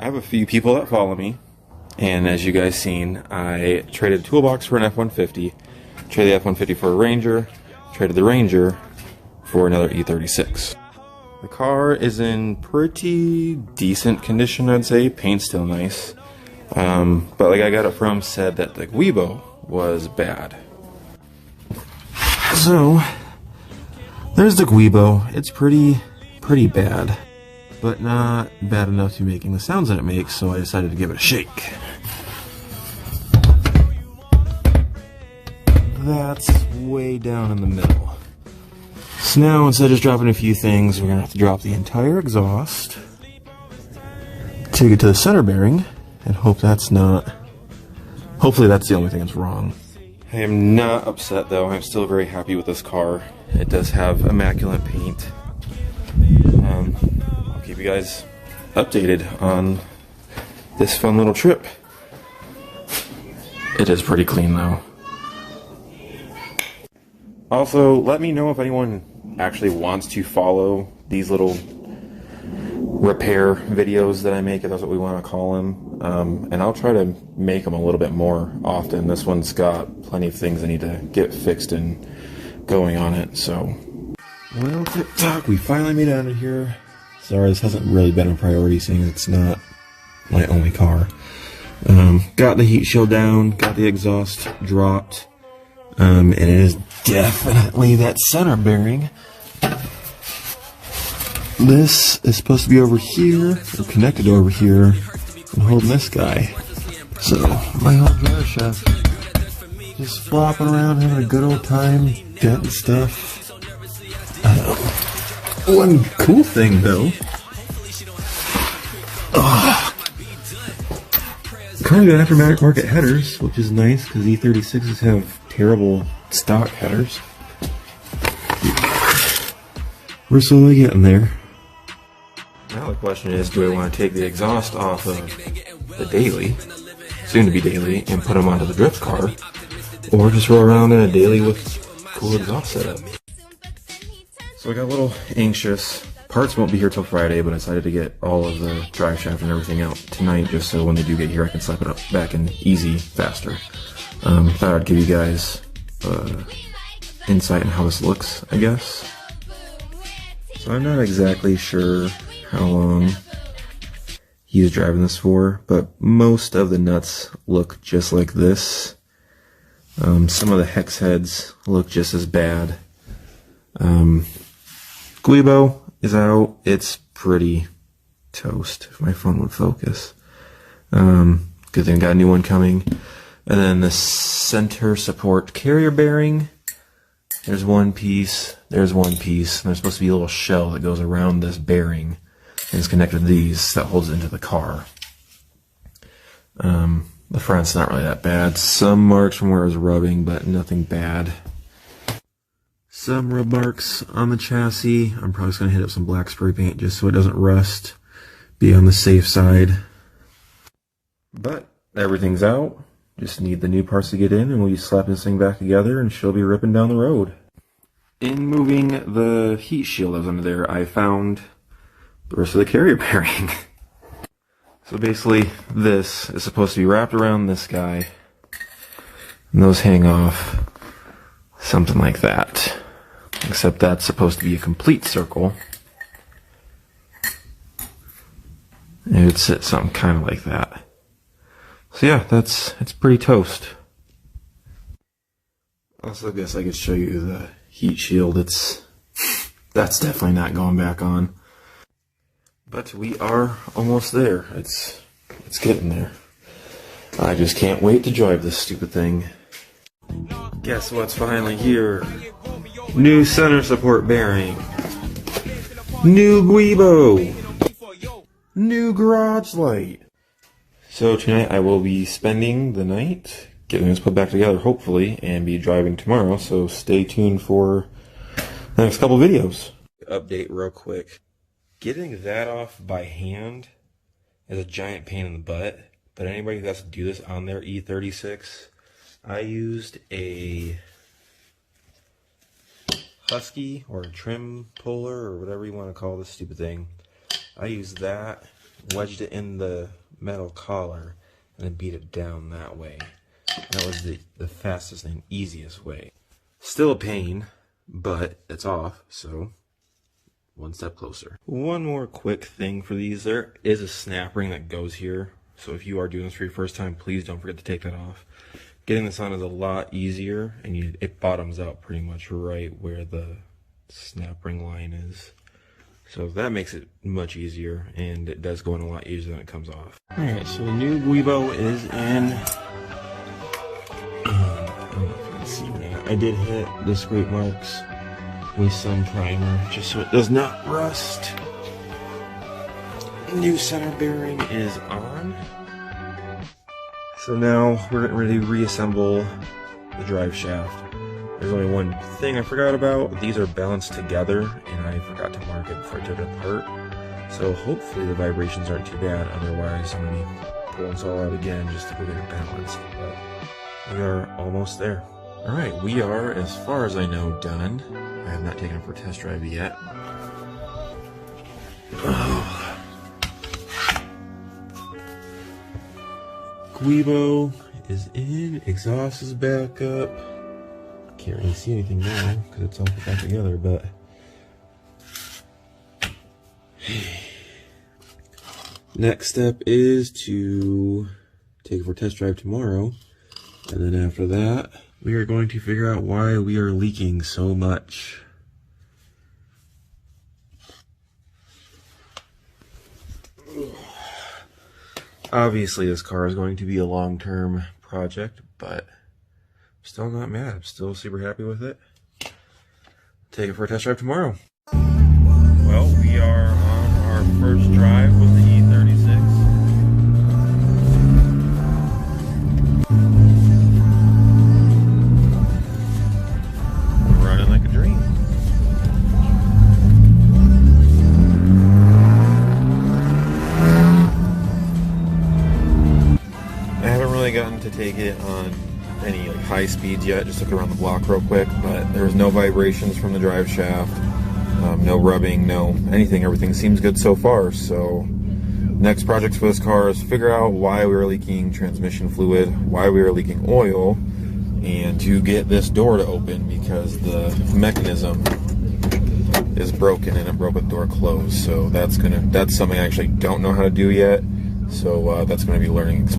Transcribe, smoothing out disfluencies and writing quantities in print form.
have a few people that follow me, and as you guys seen, I traded a toolbox for an F-150, traded the F-150 for a Ranger, traded the Ranger for another E36. The car is in pretty decent condition, I'd say. Paint's still nice. But like I got it from said that the Guibo was bad. So, there's the Guibo. It's pretty bad, but not bad enough to be making the sounds that it makes, so I decided to give it a shake. That's way down in the middle. So now, instead of just dropping a few things, we're going to have to drop the entire exhaust, take it to the center bearing, and hope that's not... Hopefully that's the only thing that's wrong. I am not upset though, I'm still very happy with this car. It does have immaculate paint. I'll keep you guys updated on this fun little trip. It is pretty clean though. Also, let me know if anyone actually wants to follow these little repair videos that I make, if that's what we want to call them. And I'll try to make them a little bit more often. This one's got plenty of things I need to get fixed and going on it, so. Well, TikTok, we finally made it out of here. Sorry, this hasn't really been a priority seeing it's not my only car. Got the heat shield down, got the exhaust dropped, and it is definitely that center bearing. This is supposed to be over here, or connected over here, and holding this guy. So, my old dryer shaft, just flopping around, having a good old time, denting stuff. One cool thing, though. Kind of got aftermarket headers, which is nice, because E36s have terrible stock headers. We're slowly getting there. Now the question is, do I want to take the exhaust off of the daily, soon to be daily, and put them onto the drift car, or just roll around in a daily with cool exhaust setup? So I got a little anxious. Parts won't be here till Friday, but I decided to get all of the drive shaft and everything out tonight, just so when they do get here I can slap it up back in easy, faster. Thought I'd give you guys insight on how this looks, I guess. So I'm not exactly sure how long he was driving this for, but most of the nuts look just like this. Some of the hex heads look just as bad. Guibo is out. It's pretty toast, if my phone would focus. Good thing I got a new one coming. And then the center support carrier bearing. There's one piece, there's one piece, and there's supposed to be a little shell that goes around this bearing and is connected to these that holds it into the car. The front's not really that bad. Some marks from where it was rubbing, but nothing bad. Some rub marks on the chassis. I'm probably just going to hit up some black spray paint just so it doesn't rust. Be on the safe side. But everything's out. Just need the new parts to get in, and we'll be slapping this thing back together, and she'll be ripping down the road. In moving the heat shield that was under there, I found the rest of the carrier bearing. So basically, this is supposed to be wrapped around this guy, and those hang off something like that. Except that's supposed to be a complete circle. It would sit something kind of like that. So yeah, it's pretty toast. Also, I guess I could show you the heat shield. That's definitely not going back on. But we are almost there. It's getting there. I just can't wait to drive this stupid thing. Guess what's finally here? New center support bearing. New Guibo. New garage light. So tonight I will be spending the night getting this put back together, hopefully, and be driving tomorrow, so stay tuned for the next couple videos. Update real quick. Getting that off by hand is a giant pain in the butt, but anybody who has to do this on their E36, I used a Husky or a trim puller or whatever you want to call this stupid thing. I used that wedged it in the metal collar, and then beat it down that way. That was the fastest and easiest way. Still a pain, but it's off, so one step closer. One more quick thing for these. There is a snap ring that goes here, so if you are doing this for your first time, please don't forget to take that off. Getting this on is a lot easier, and it bottoms out pretty much right where the snap ring line is. So that makes it much easier, and it does go in a lot easier than it comes off. Alright, so the new Guibo is in. I don't know if you can see that. I did hit the scrape marks with some primer, just so it does not rust. New center bearing is on. So now we're getting ready to reassemble the drive shaft. There's only one thing I forgot about. These are balanced together, and I forgot to mark it before I took it apart. So hopefully the vibrations aren't too bad. Otherwise, I'm going to be pulling this all out again just to go get it balanced. But we are almost there. Alright, we are, as far as I know, done. I have not taken it for a test drive yet. Guibo is in, exhaust is back up. Can't really see anything now because it's all put back together, but next step is to take it for a test drive tomorrow, and then after that we are going to figure out why we are leaking so much. Obviously this car is going to be a long-term project, but I'm still not mad. I'm still super happy with it. Take it for a test drive tomorrow. Well, we are on our first drive with the E36. Running like a dream. I haven't really gotten to take it on any like high speeds yet, just took it around the block real quick, but there was no vibrations from the drive shaft, no rubbing, no anything. Everything seems good so far. So next projects for this car is figure out why we were leaking transmission fluid, why we were leaking oil, and to get this door to open because the mechanism is broken and it broke with the door closed. So that's something I actually don't know how to do yet. So that's gonna be learning.